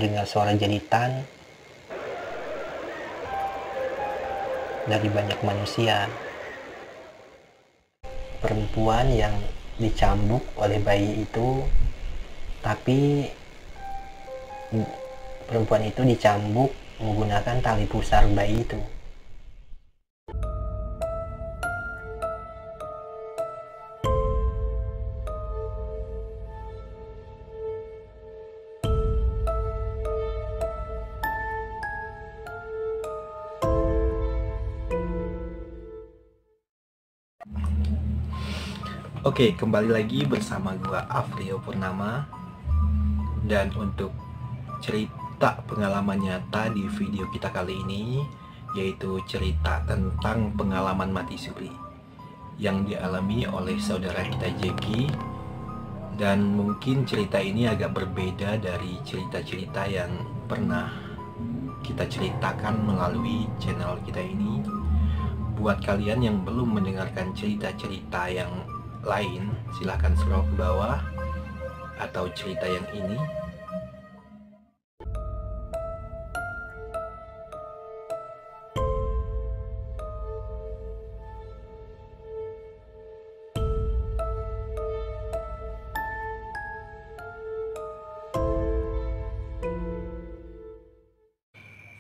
mendengar suara jeritan dari banyak manusia. Perempuan yang dicambuk oleh bayi itu, tapi perempuan itu dicambuk menggunakan tali pusar bayi itu. Oke, kembali lagi bersama gua Afrio Purnama. Dan untuk cerita pengalaman nyata di video kita kali ini, yaitu cerita tentang pengalaman mati suri yang dialami oleh saudara kita Jeki. Dan mungkin cerita ini agak berbeda dari cerita-cerita yang pernah kita ceritakan melalui channel kita ini. Buat kalian yang belum mendengarkan cerita-cerita yang lain, silahkan scroll ke bawah atau cerita yang ini.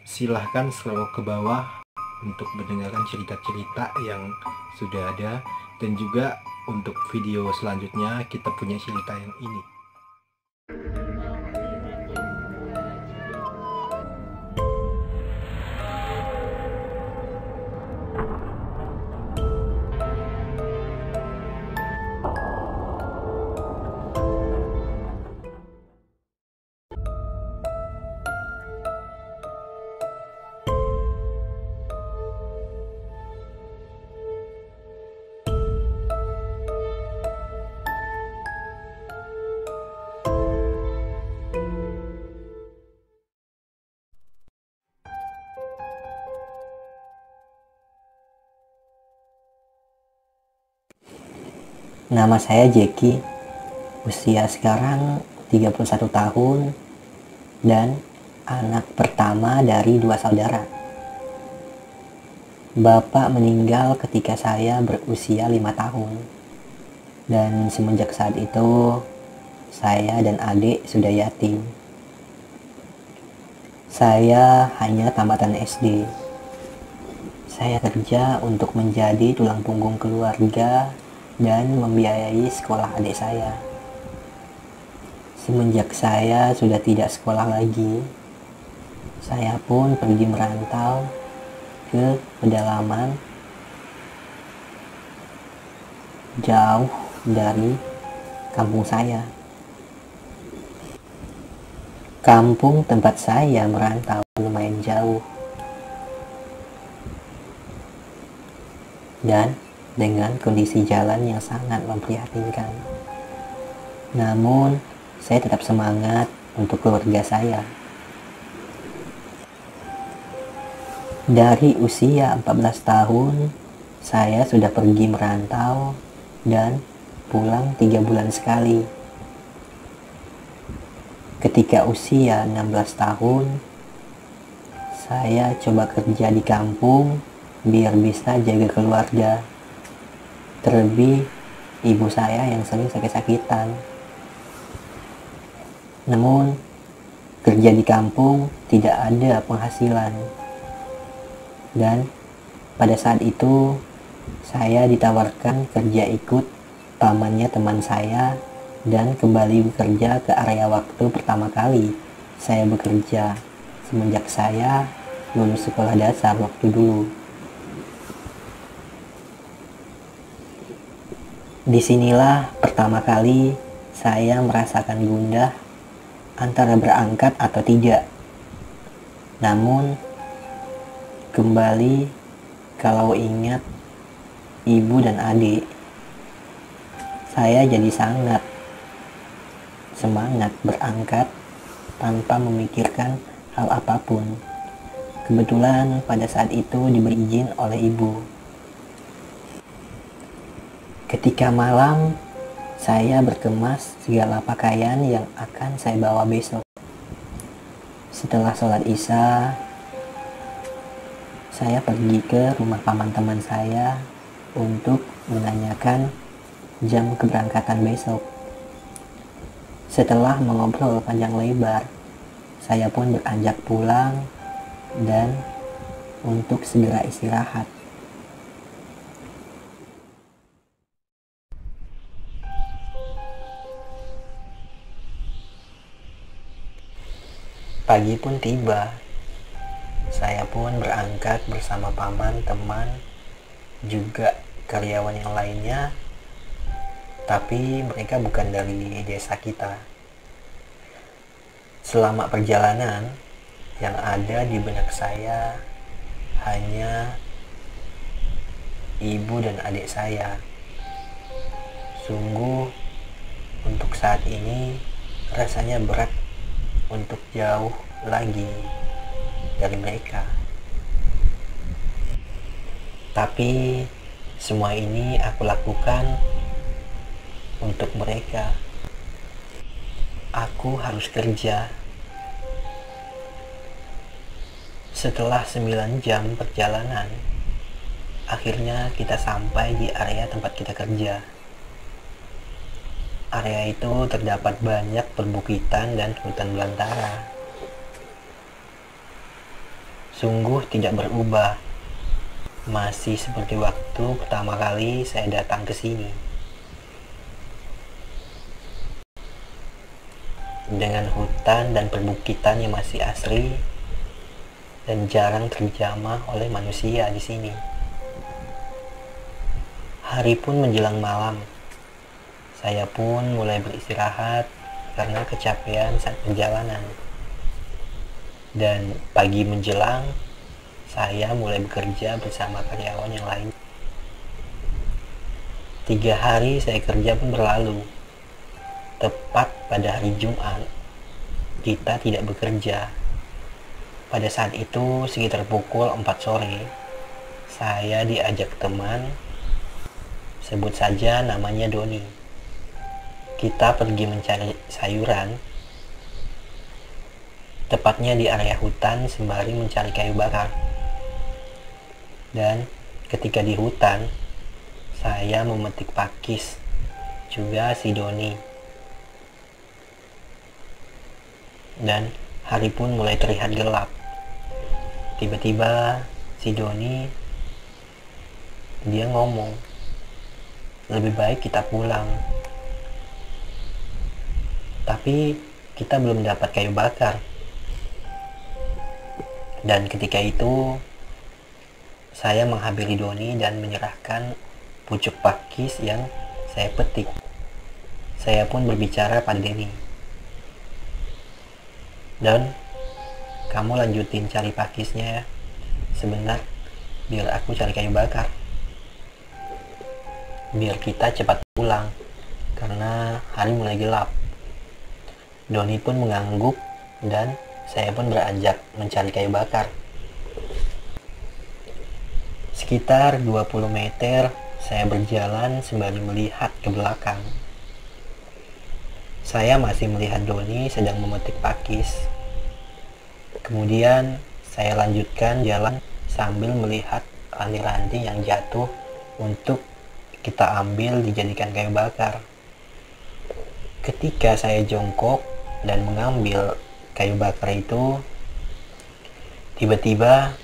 Silahkan scroll ke bawah untuk mendengarkan cerita-cerita yang sudah ada, dan juga untuk video selanjutnya kita punya cerita yang ini. Nama saya Jeki, usia sekarang 31 tahun, dan anak pertama dari 2 saudara. Bapak meninggal ketika saya berusia 5 tahun, dan semenjak saat itu saya dan adik sudah yatim. Saya hanya tamatan SD. Saya kerja untuk menjadi tulang punggung keluarga dan membiayai sekolah adik saya. Semenjak saya sudah tidak sekolah lagi, saya pun pergi merantau ke pedalaman jauh dari kampung saya. Kampung tempat saya merantau lumayan jauh, dan dengan kondisi jalan yang sangat memprihatinkan. Namun, saya tetap semangat untuk keluarga saya. Dari usia 14 tahun, saya sudah pergi merantau dan pulang 3 bulan sekali. Ketika usia 16 tahun, saya coba kerja di kampung biar bisa jaga keluarga. Terlebih ibu saya yang sering sakit-sakitan. Namun, kerja di kampung tidak ada penghasilan. Dan pada saat itu, saya ditawarkan kerja ikut pamannya teman saya dan kembali bekerja ke area waktu pertama kali saya bekerja semenjak saya lulus sekolah dasar waktu dulu. Disinilah pertama kali saya merasakan gundah antara berangkat atau tidak. Namun, kembali kalau ingat ibu dan adik, saya jadi sangat semangat berangkat tanpa memikirkan hal apapun. Kebetulan pada saat itu diberi izin oleh ibu. Ketika malam, saya berkemas segala pakaian yang akan saya bawa besok. Setelah sholat Isya, saya pergi ke rumah paman teman saya untuk menanyakan jam keberangkatan besok. Setelah mengobrol panjang lebar, saya pun beranjak pulang dan untuk segera istirahat. Pagi pun tiba. Saya pun berangkat bersama paman, teman, juga karyawan yang lainnya, tapi mereka bukan dari desa kita. Selama perjalanan, yang ada di benak saya hanya ibu dan adik saya. Sungguh, untuk saat ini rasanya berat untuk jauh lagi dari mereka. Tapi semua ini aku lakukan untuk mereka. Aku harus kerja. Setelah 9 jam perjalanan, akhirnya kita sampai di area tempat kita kerja. Area itu terdapat banyak perbukitan dan hutan belantara. Sungguh tidak berubah, masih seperti waktu pertama kali saya datang ke sini. Dengan hutan dan perbukitan yang masih asri dan jarang terjamah oleh manusia di sini. Hari pun menjelang malam. Saya pun mulai beristirahat karena kecapean saat perjalanan. Dan pagi menjelang, saya mulai bekerja bersama karyawan yang lain. 3 hari saya kerja pun berlalu. Tepat pada hari Jumat, kita tidak bekerja. Pada saat itu, sekitar pukul 4 sore, saya diajak teman, sebut saja namanya Doni. Kita pergi mencari sayuran, tepatnya di area hutan sembari mencari kayu bakar. Dan ketika di hutan, saya memetik pakis, juga si Doni. Dan hari pun mulai terlihat gelap. Tiba-tiba si Doni, dia ngomong, lebih baik kita pulang. Tapi kita belum dapat kayu bakar. Dan ketika itu, saya menghampiri Doni dan menyerahkan pucuk pakis yang saya petik. Saya pun berbicara pada Doni. Dan kamu lanjutin cari pakisnya ya. Sebentar, biar aku cari kayu bakar. Biar kita cepat pulang, karena hari mulai gelap. Doni pun mengangguk dan saya pun beranjak mencari kayu bakar. Sekitar 20 meter saya berjalan sembari melihat ke belakang. Saya masih melihat Doni sedang memetik pakis. Kemudian saya lanjutkan jalan sambil melihat ranting-ranting yang jatuh untuk kita ambil dijadikan kayu bakar. Ketika saya jongkok dan mengambil kayu bakar itu, tiba-tiba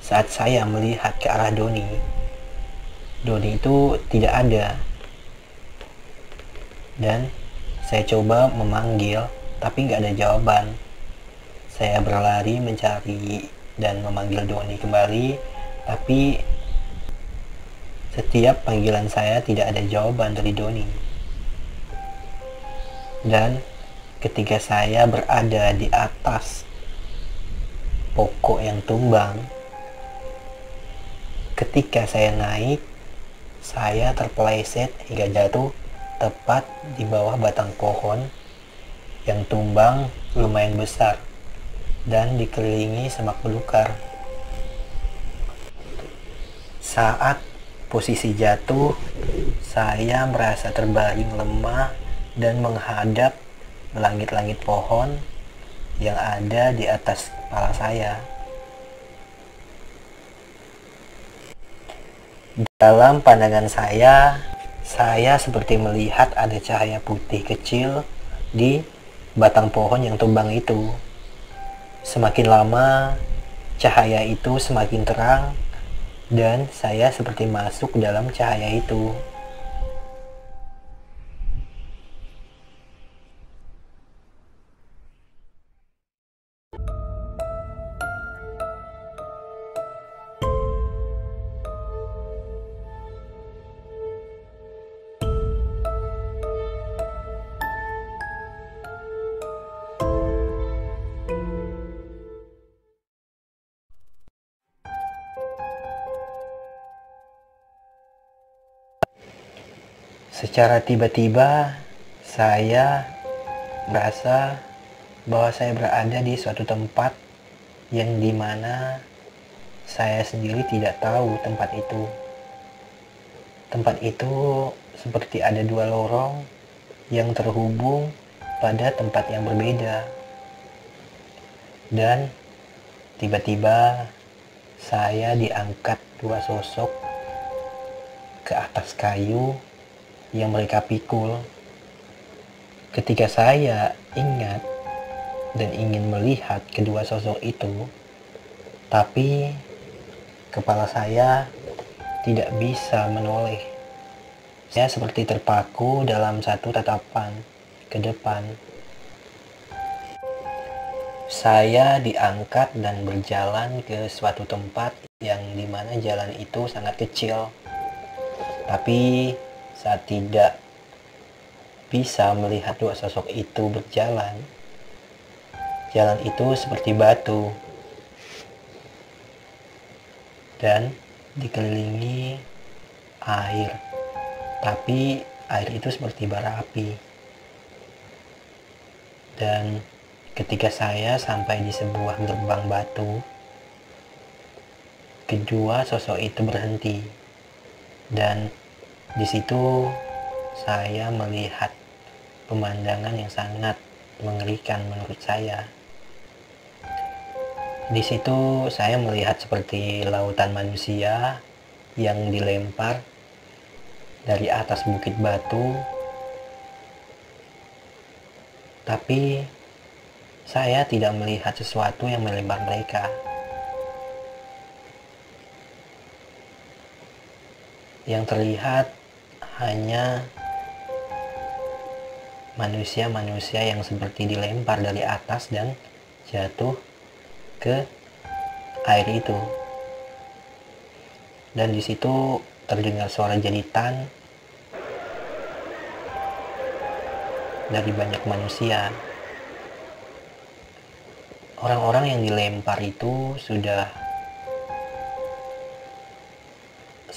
saat saya melihat ke arah Doni itu tidak ada. Dan saya coba memanggil, tapi nggak ada jawaban. Saya berlari mencari dan memanggil Doni kembali, tapi setiap panggilan saya tidak ada jawaban dari Doni. Dan ketika saya berada di atas pokok yang tumbang, ketika saya naik, saya terpeleset hingga jatuh tepat di bawah batang pohon yang tumbang lumayan besar dan dikelilingi semak belukar. Saat posisi jatuh, saya merasa terbaring lemah dan menghadap langit-langit pohon yang ada di atas kepala saya. Dalam pandangan saya seperti melihat ada cahaya putih kecil di batang pohon yang tumbang itu. Semakin lama, cahaya itu semakin terang, dan saya seperti masuk dalam cahaya itu. Secara tiba-tiba, saya merasa bahwa saya berada di suatu tempat yang dimana saya sendiri tidak tahu tempat itu. Tempat itu seperti ada dua lorong yang terhubung pada tempat yang berbeda. Dan tiba-tiba saya diangkat dua sosok ke atas kayu yang mereka pikul. Ketika saya ingat dan ingin melihat kedua sosok itu, tapi kepala saya tidak bisa menoleh. Saya seperti terpaku dalam satu tatapan ke depan. Saya diangkat dan berjalan ke suatu tempat yang dimana jalan itu sangat kecil. Tapi saat tidak bisa melihat dua sosok itu berjalan, jalan itu seperti batu dan dikelilingi air, tapi air itu seperti bara api. Dan ketika saya sampai di sebuah gerbang batu, kedua sosok itu berhenti, dan di situ saya melihat pemandangan yang sangat mengerikan menurut saya. Di situ saya melihat seperti lautan manusia yang dilempar dari atas bukit batu. Tapi saya tidak melihat sesuatu yang melempar mereka. Yang terlihat hanya manusia-manusia yang seperti dilempar dari atas dan jatuh ke air itu. Dan di situ terdengar suara jeritan dari banyak manusia. Orang-orang yang dilempar itu sudah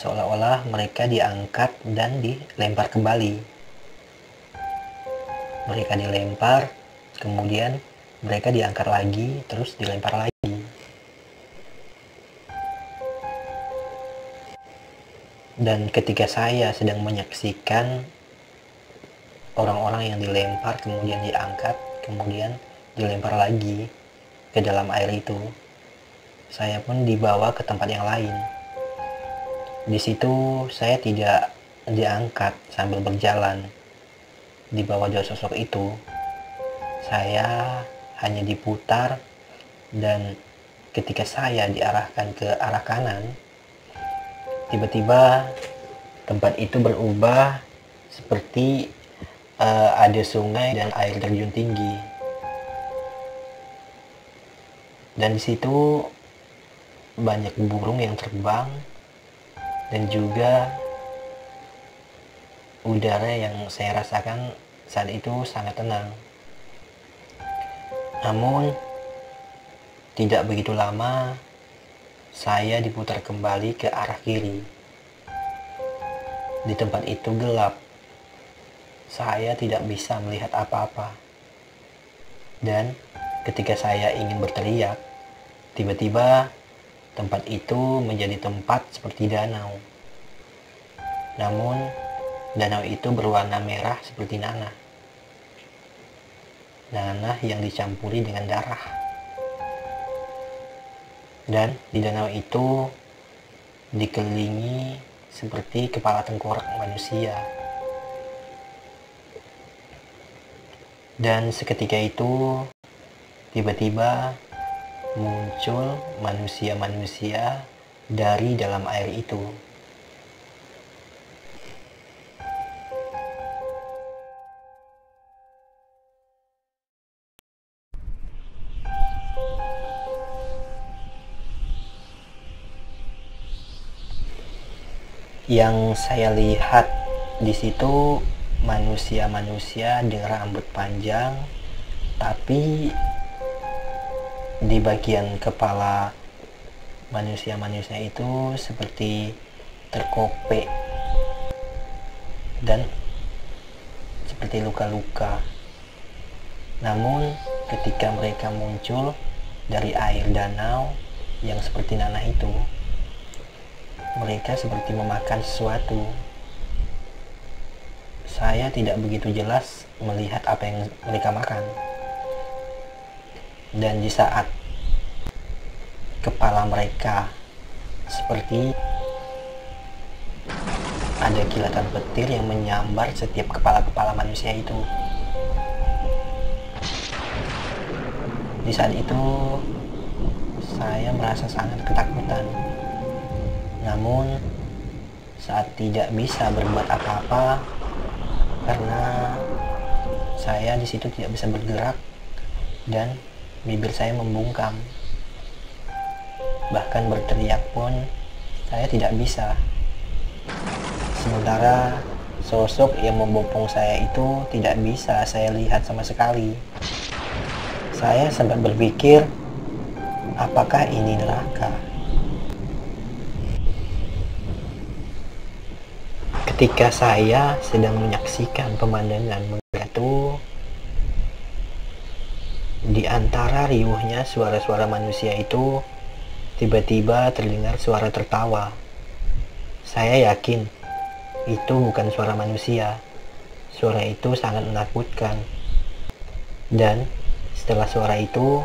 seolah-olah mereka diangkat dan dilempar kembali. Mereka dilempar, kemudian mereka diangkat lagi, terus dilempar lagi. Dan ketika saya sedang menyaksikan orang-orang yang dilempar, kemudian diangkat, kemudian dilempar lagi ke dalam air itu, saya pun dibawa ke tempat yang lain. Di situ saya tidak diangkat sambil berjalan di bawah dua sosok itu. Saya hanya diputar, dan ketika saya diarahkan ke arah kanan, tiba-tiba tempat itu berubah seperti ada sungai dan air terjun tinggi. Dan di situ banyak burung yang terbang, dan juga udara yang saya rasakan saat itu sangat tenang. Namun tidak begitu lama, saya diputar kembali ke arah kiri. Di tempat itu gelap. Saya tidak bisa melihat apa-apa. Dan ketika saya ingin berteriak, tiba-tiba tempat itu menjadi tempat seperti danau. Namun danau itu berwarna merah seperti nanah. nanah yang dicampuri dengan darah. Dan di danau itu dikelilingi seperti kepala tengkorak manusia. Dan seketika itu tiba-tiba muncul manusia-manusia dari dalam air itu. Yang saya lihat di situ manusia-manusia dengan rambut panjang, tapi di bagian kepala manusia-manusia itu seperti terkopek dan seperti luka-luka. Namun ketika mereka muncul dari air danau yang seperti nanah itu, mereka seperti memakan sesuatu. Saya tidak begitu jelas melihat apa yang mereka makan. Dan di saat kepala mereka seperti ada kilatan petir yang menyambar setiap kepala-kepala manusia itu. Di saat itu saya merasa sangat ketakutan. Namun saat tidak bisa berbuat apa-apa karena saya di situ tidak bisa bergerak dan bibir saya membungkam. Bahkan berteriak pun saya tidak bisa. Sementara sosok yang membopong saya itu tidak bisa saya lihat sama sekali. Saya sempat berpikir, apakah ini neraka? Ketika saya sedang menyaksikan pemandangan itu, di antara riuhnya suara-suara manusia itu, tiba-tiba terdengar suara tertawa. Saya yakin itu bukan suara manusia. Suara itu sangat menakutkan. Dan setelah suara itu,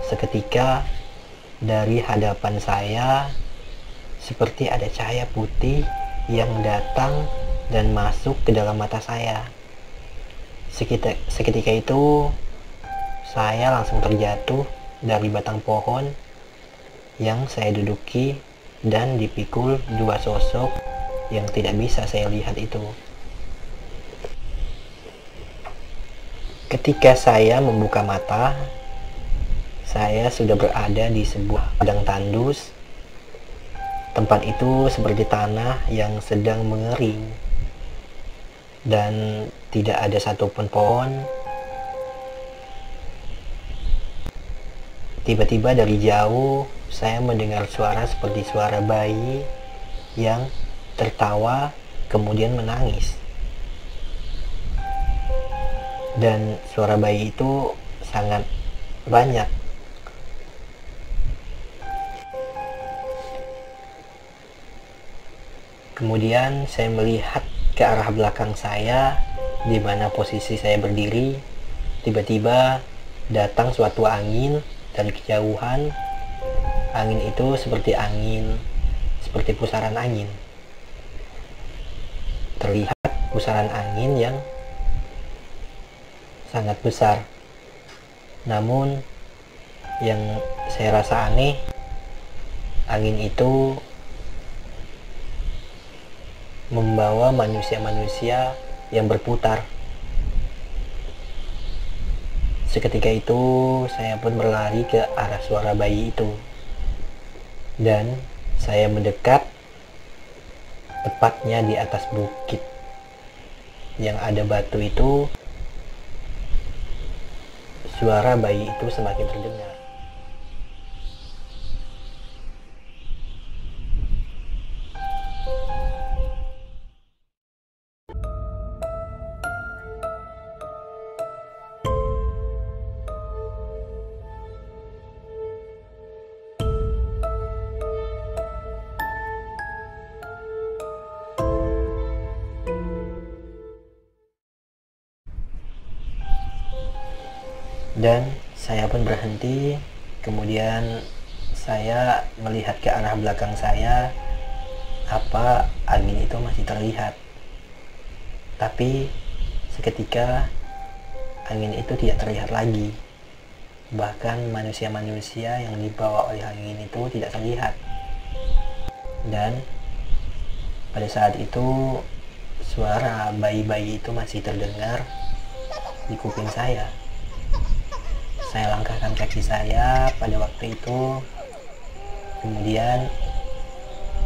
seketika dari hadapan saya seperti ada cahaya putih yang datang dan masuk ke dalam mata saya. Seketika itu saya langsung terjatuh dari batang pohon yang saya duduki dan dipikul dua sosok yang tidak bisa saya lihat itu. Ketika saya membuka mata, saya sudah berada di sebuah padang tandus. Tempat itu seperti tanah yang sedang mengering dan tidak ada satupun pohon. Tiba-tiba dari jauh saya mendengar suara seperti suara bayi yang tertawa kemudian menangis. Dan suara bayi itu sangat banyak. Kemudian saya melihat ke arah belakang saya, di mana posisi saya berdiri. Tiba-tiba datang suatu angin dari kejauhan. Angin itu seperti pusaran angin. Terlihat pusaran angin yang sangat besar. Namun yang saya rasa aneh, angin itu membawa manusia-manusia yang berputar. Seketika itu saya pun berlari ke arah suara bayi itu. Dan saya mendekat tepatnya di atas bukit yang ada batu itu. Suara bayi itu semakin terdengar. Dan saya pun berhenti. Kemudian saya melihat ke arah belakang saya, apa angin itu masih terlihat. Tapi seketika angin itu tidak terlihat lagi. Bahkan manusia-manusia yang dibawa oleh angin itu tidak terlihat. Dan pada saat itu suara bayi-bayi itu masih terdengar di kuping saya. Saya langkahkan kaki saya pada waktu itu. Kemudian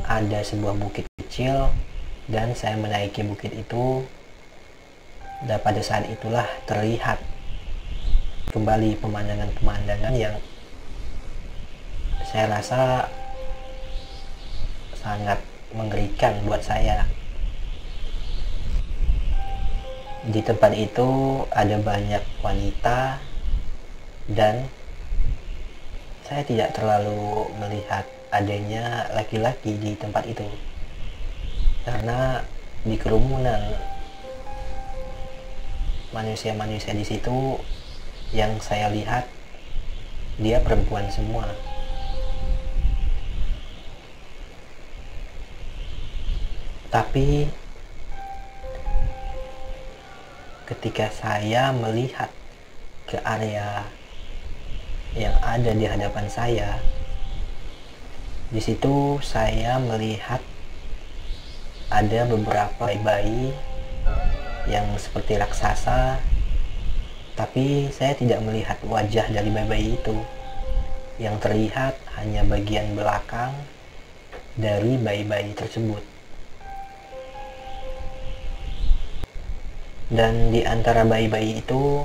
ada sebuah bukit kecil dan saya menaiki bukit itu. Dan pada saat itulah terlihat kembali pemandangan-pemandangan yang saya rasa sangat mengerikan buat saya. Di tempat itu ada banyak wanita dan saya tidak terlalu melihat adanya laki-laki di tempat itu, karena di kerumunan manusia-manusia di situ yang saya lihat dia perempuan semua. Tapi ketika saya melihat ke area yang ada di hadapan saya, di situ saya melihat ada beberapa bayi yang seperti raksasa, tapi saya tidak melihat wajah dari bayi-bayi itu. Yang terlihat hanya bagian belakang dari bayi-bayi tersebut. Dan di antara bayi-bayi itu,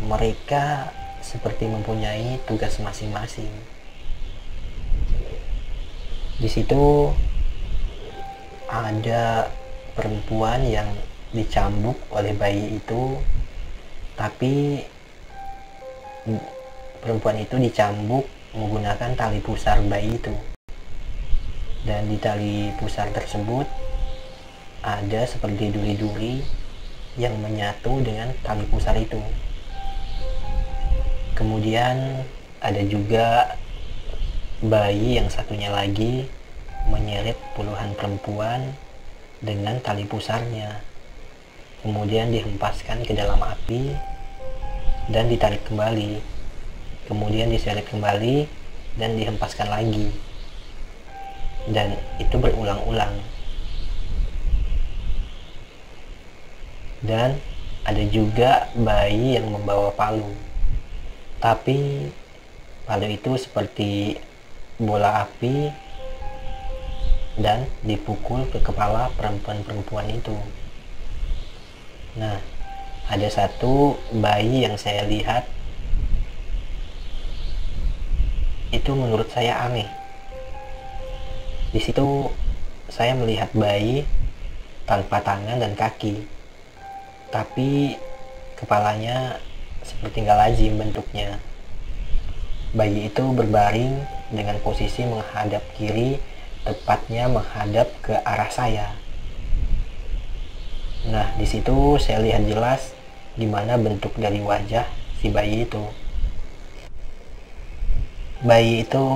mereka seperti mempunyai tugas masing-masing. Di situ ada perempuan yang dicambuk oleh bayi itu, tapi perempuan itu dicambuk menggunakan tali pusar bayi itu. Dan di tali pusar tersebut ada seperti duri-duri yang menyatu dengan tali pusar itu. Kemudian ada juga bayi yang satunya lagi menyeret puluhan perempuan dengan tali pusarnya. Kemudian dihempaskan ke dalam api dan ditarik kembali. Kemudian diseret kembali dan dihempaskan lagi. Dan itu berulang-ulang. Dan ada juga bayi yang membawa palu. Tapi palu itu seperti bola api dan dipukul ke kepala perempuan-perempuan itu. Nah, ada satu bayi yang saya lihat itu menurut saya aneh. Di situ saya melihat bayi tanpa tangan dan kaki, tapi kepalanya seperti nggak lazim bentuknya. Bayi itu berbaring dengan posisi menghadap kiri, tepatnya menghadap ke arah saya. Nah, di situ saya lihat jelas gimana bentuk dari wajah si bayi itu. Bayi itu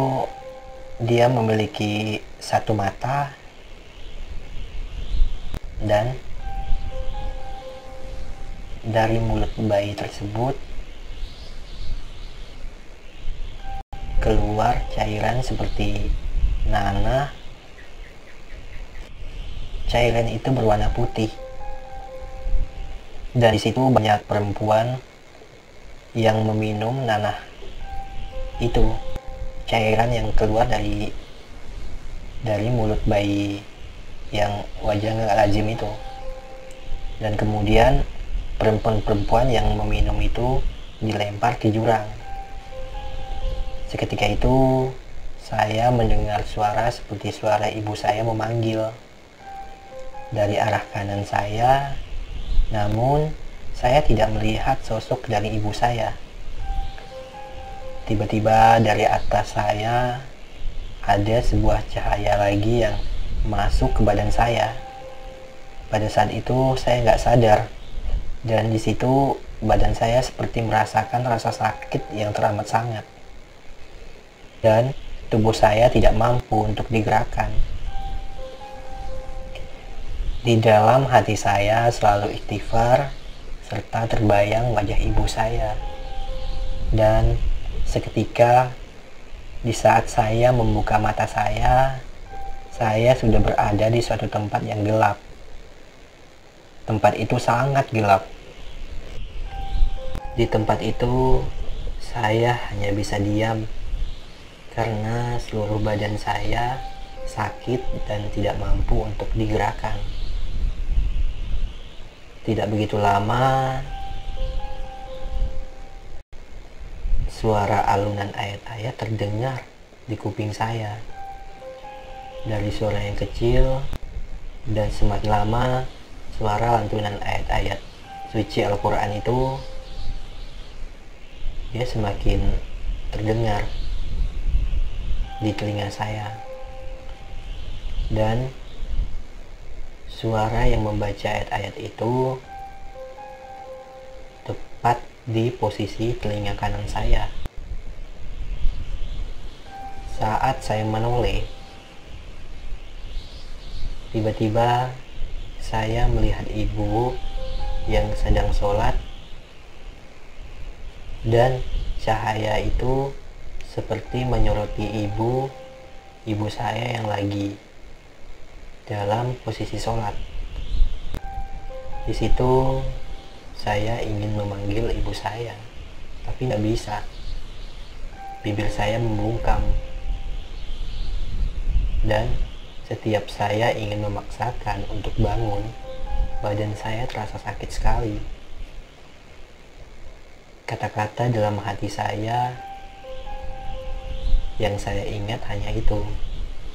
dia memiliki satu mata dan dari mulut bayi tersebut keluar cairan seperti nanah. Cairan itu berwarna putih. Dan di situ banyak perempuan yang meminum nanah itu, cairan yang keluar dari mulut bayi yang wajahnya nggak lazim itu. Dan kemudian perempuan-perempuan yang meminum itu dilempar ke jurang. Seketika itu saya mendengar suara seperti suara ibu saya memanggil dari arah kanan saya, namun saya tidak melihat sosok dari ibu saya. Tiba-tiba dari atas saya ada sebuah cahaya lagi yang masuk ke badan saya. Pada saat itu saya nggak sadar, dan di situ badan saya seperti merasakan rasa sakit yang teramat sangat. Dan tubuh saya tidak mampu untuk digerakkan. Di dalam hati saya selalu istighfar, serta terbayang wajah ibu saya. Dan seketika di saat saya membuka mata saya sudah berada di suatu tempat yang gelap. Tempat itu sangat gelap. Di tempat itu saya hanya bisa diam karena seluruh badan saya sakit dan tidak mampu untuk digerakkan. Tidak begitu lama, suara alunan ayat-ayat terdengar di kuping saya. Dari suara yang kecil, dan semakin lama suara lantunan ayat-ayat suci Al-Quran itu dia semakin terdengar di telinga saya. Dan suara yang membaca ayat-ayat itu tepat di posisi telinga kanan saya. Saat saya menoleh, tiba-tiba saya melihat ibu yang sedang sholat, dan cahaya itu seperti menyoroti ibu saya yang lagi dalam posisi sholat. Di situ saya ingin memanggil ibu saya, tapi tidak bisa. Bibir saya membungkam, dan setiap saya ingin memaksakan untuk bangun, badan saya terasa sakit sekali. Kata-kata dalam hati saya yang saya ingat hanya itu.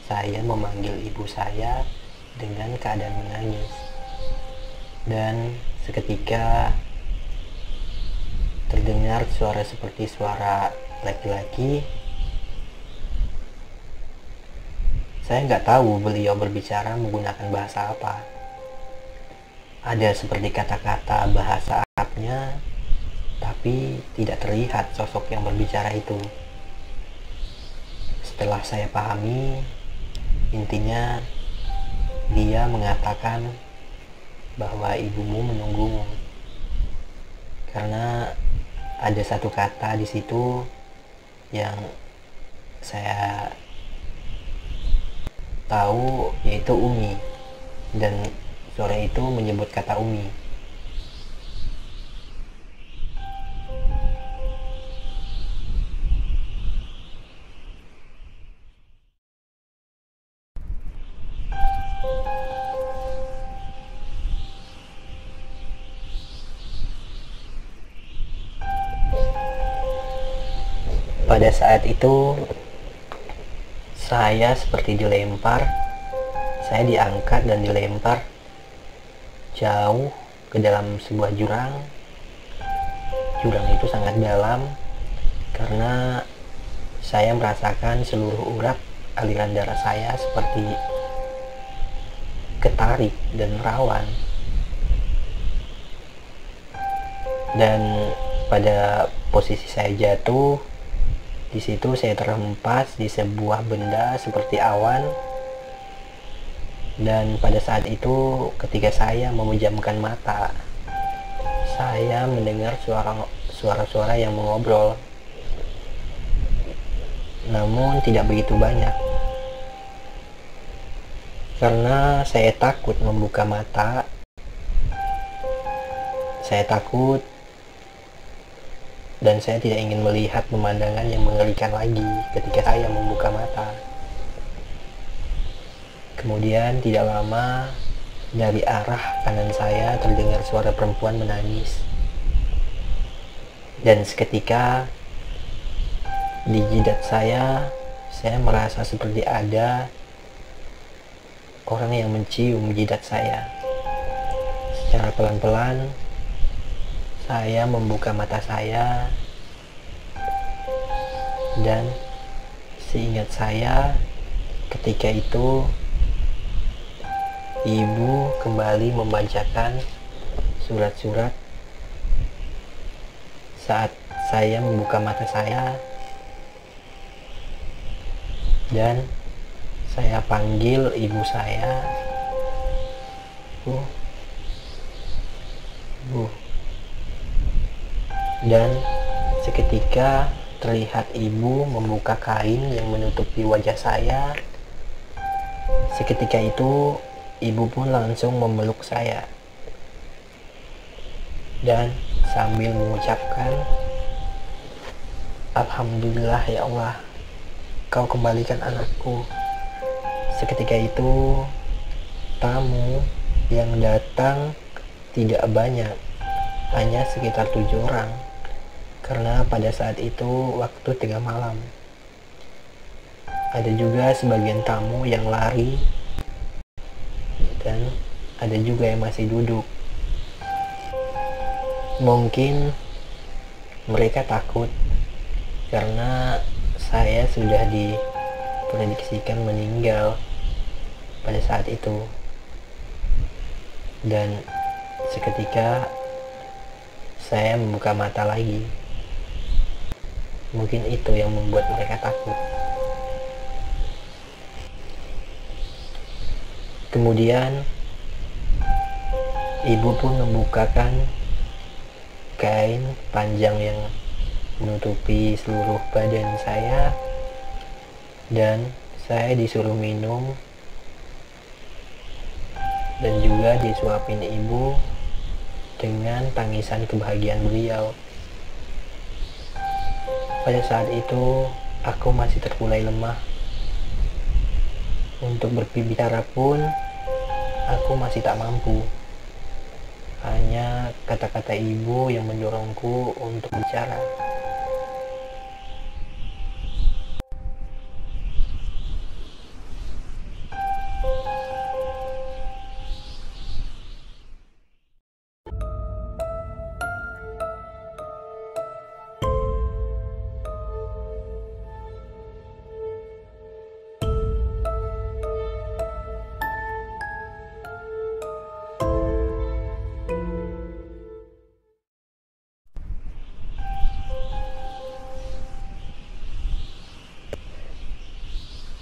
Saya memanggil ibu saya dengan keadaan menangis. Dan seketika terdengar suara seperti suara laki-laki. Saya nggak tahu beliau berbicara menggunakan bahasa apa. Ada seperti kata-kata bahasa Arabnya, tapi tidak terlihat sosok yang berbicara itu. Setelah saya pahami, intinya dia mengatakan bahwa ibumu menunggumu. Karena ada satu kata di situ yang saya tahu, yaitu Umi, dan suara itu menyebut kata Umi. Pada saat itu saya seperti dilempar, saya diangkat dan dilempar jauh ke dalam sebuah jurang. Jurang itu sangat dalam karena saya merasakan seluruh urat aliran darah saya seperti ketarik dan rawan. Dan pada posisi saya jatuh, di situ saya terhempas di sebuah benda seperti awan. Dan pada saat itu ketika saya memejamkan mata, saya mendengar suara-suara yang mengobrol. Namun tidak begitu banyak. Karena saya takut membuka mata. Saya takut dan saya tidak ingin melihat pemandangan yang mengerikan lagi ketika saya membuka mata. Kemudian tidak lama dari arah kanan saya terdengar suara perempuan menangis. Dan seketika di jidat saya merasa seperti ada orang yang mencium jidat saya. Secara pelan-pelan saya membuka mata saya, dan seingat saya ketika itu ibu kembali membacakan surat-surat saat saya membuka mata saya dan saya panggil ibu saya, Bu, Bu. Dan seketika terlihat ibu membuka kain yang menutupi wajah saya. Seketika itu ibu pun langsung memeluk saya dan sambil mengucapkan, "Alhamdulillah ya Allah, Kau kembalikan anakku." Seketika itu tamu yang datang tidak banyak, hanya sekitar 7 orang, karena pada saat itu waktu tengah malam. Ada juga sebagian tamu yang lari dan ada juga yang masih duduk. Mungkin mereka takut karena saya sudah diprediksikan meninggal pada saat itu. Dan seketika saya membuka mata lagi. Mungkin itu yang membuat mereka takut. Kemudian ibu pun membukakan kain panjang yang menutupi seluruh badan saya dan saya disuruh minum dan juga disuapin ibu dengan tangisan kebahagiaan beliau. Pada saat itu aku masih terkulai lemah. Untuk berbicara pun aku masih tak mampu. Hanya kata-kata ibu yang mendorongku untuk bicara.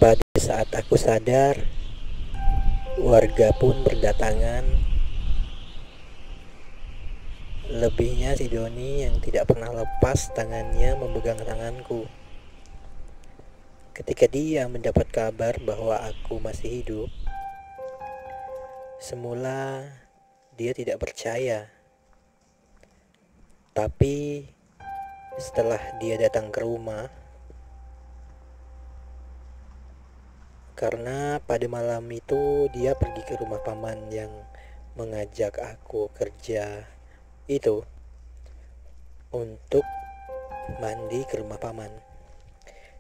Pada saat aku sadar, warga pun berdatangan. Lebihnya si Doni yang tidak pernah lepas tangannya memegang tanganku. Ketika dia mendapat kabar bahwa aku masih hidup, semula dia tidak percaya. Tapi setelah dia datang ke rumah, karena pada malam itu dia pergi ke rumah paman yang mengajak aku kerja itu untuk mandi ke rumah paman.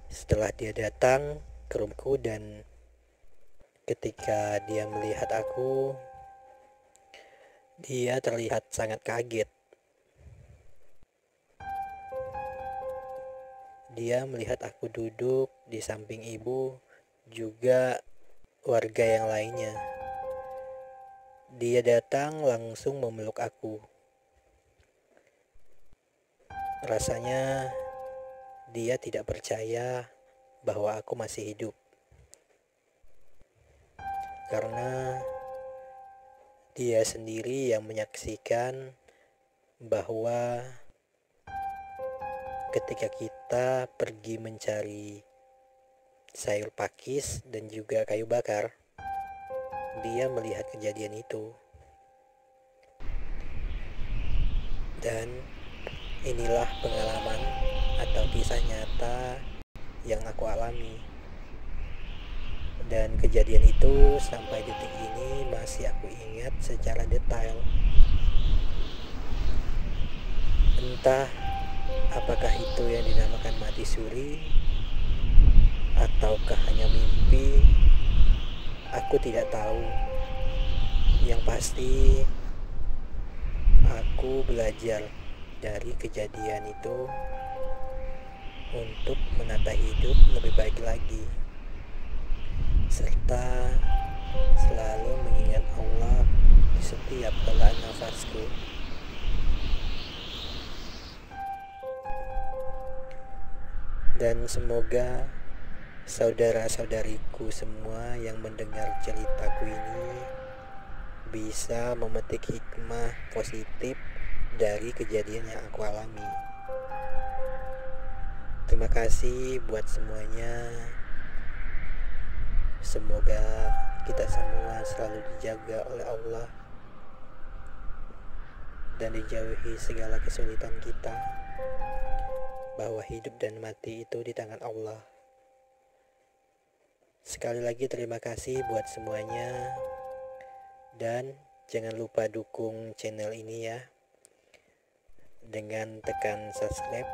Setelah dia datang ke rumahku dan ketika dia melihat aku, dia terlihat sangat kaget. Dia melihat aku duduk di samping ibu, juga warga yang lainnya. Dia datang langsung memeluk aku. Rasanya dia tidak percaya bahwa aku masih hidup. Karena dia sendiri yang menyaksikan bahwa ketika kita pergi mencari sayur pakis dan juga kayu bakar, dia melihat kejadian itu. Dan inilah pengalaman atau kisah nyata yang aku alami. Dan kejadian itu sampai detik ini masih aku ingat secara detail. Entah apakah itu yang dinamakan mati suri ataukah hanya mimpi, aku tidak tahu. Yang pasti aku belajar dari kejadian itu untuk menata hidup lebih baik lagi, serta selalu mengingat Allah di setiap helaan nafasku. Dan semoga saudara-saudariku semua yang mendengar ceritaku ini bisa memetik hikmah positif dari kejadian yang aku alami. Terima kasih buat semuanya. Semoga kita semua selalu dijaga oleh Allah dan dijauhi segala kesulitan kita, bahwa hidup dan mati itu di tangan Allah. Sekali lagi terima kasih buat semuanya, dan jangan lupa dukung channel ini ya, dengan tekan subscribe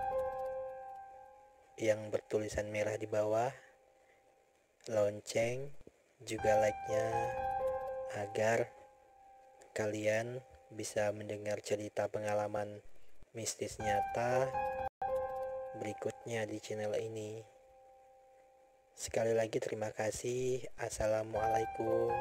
yang bertulisan merah di bawah, lonceng, juga like-nya, agar kalian bisa mendengar cerita pengalaman mistis nyata berikutnya di channel ini. Sekali lagi terima kasih. Assalamualaikum.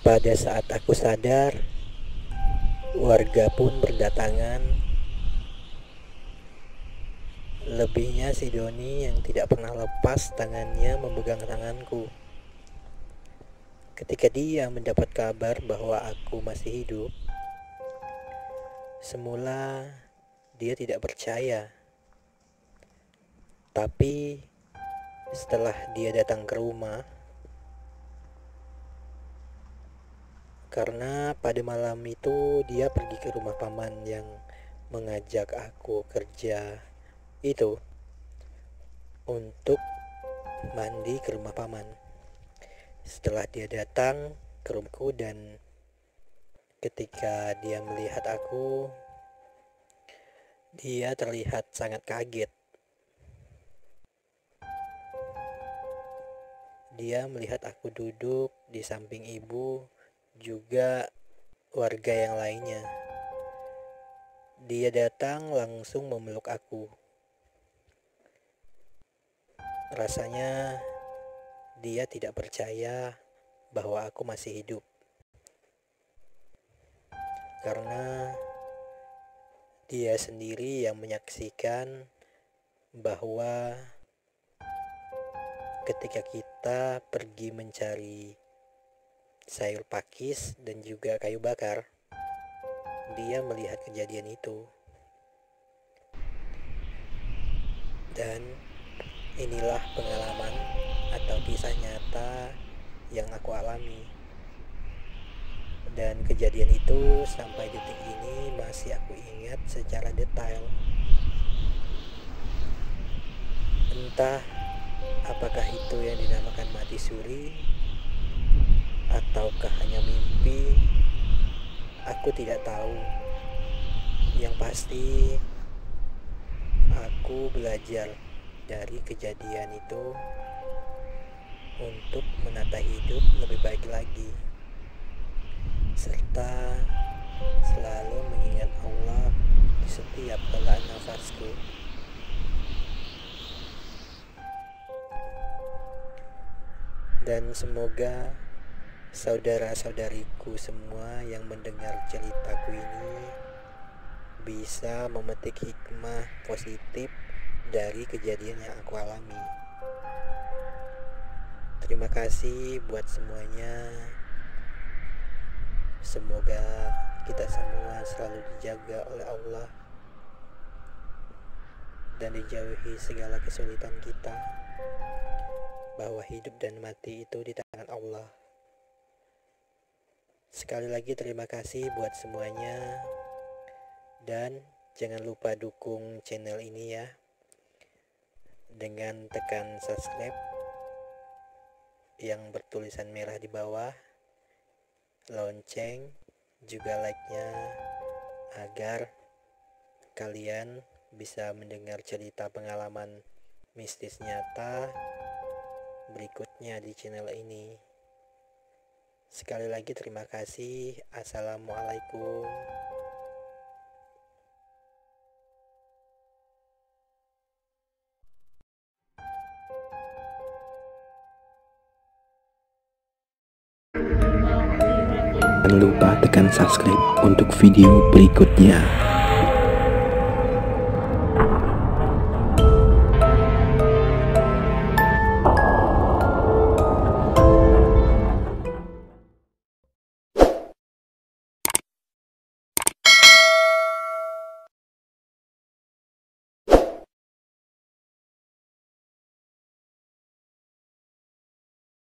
Pada saat aku sadar, warga pun berdatangan. Lebihnya si Doni yang tidak pernah lepas tangannya memegang tanganku. Ketika dia mendapat kabar bahwa aku masih hidup, semula dia tidak percaya. Tapi setelah dia datang ke rumah, karena pada malam itu dia pergi ke rumah paman yang mengajak aku kerja itu untuk mandi ke rumah paman. Setelah dia datang ke rumahku dan ketika dia melihat aku, dia terlihat sangat kaget. Dia melihat aku duduk di samping ibu, juga warga yang lainnya. Dia datang langsung memeluk aku. Rasanya dia tidak percaya bahwa aku masih hidup, karena dia sendiri yang menyaksikan bahwa ketika kita pergi mencari sayur pakis dan juga kayu bakar, dia melihat kejadian itu. Dan inilah pengalaman atau kisah nyata yang aku alami. Dan kejadian itu sampai detik ini masih aku ingat secara detail. Entah apakah itu yang dinamakan mati suri ataukah hanya mimpi, aku tidak tahu. Yang pasti aku belajar dari kejadian itu untuk menata hidup lebih baik lagi, serta selalu mengingat Allah di setiap helaan nafasku. Dan semoga saudara-saudariku semua yang mendengar ceritaku ini bisa memetik hikmah positif dari kejadian yang aku alami. Terima kasih buat semuanya. Semoga kita semua selalu dijaga oleh Allah dan dijauhi segala kesulitan kita, bahwa hidup dan mati itu di tangan Allah. Sekali lagi terima kasih buat semuanya, dan jangan lupa dukung channel ini ya, dengan tekan subscribe yang bertulisan merah di bawah, lonceng, juga like-nya, agar kalian bisa mendengar cerita pengalaman mistis nyata berikutnya di channel ini. Sekali lagi terima kasih. Assalamualaikum. Jangan lupa tekan subscribe untuk video berikutnya.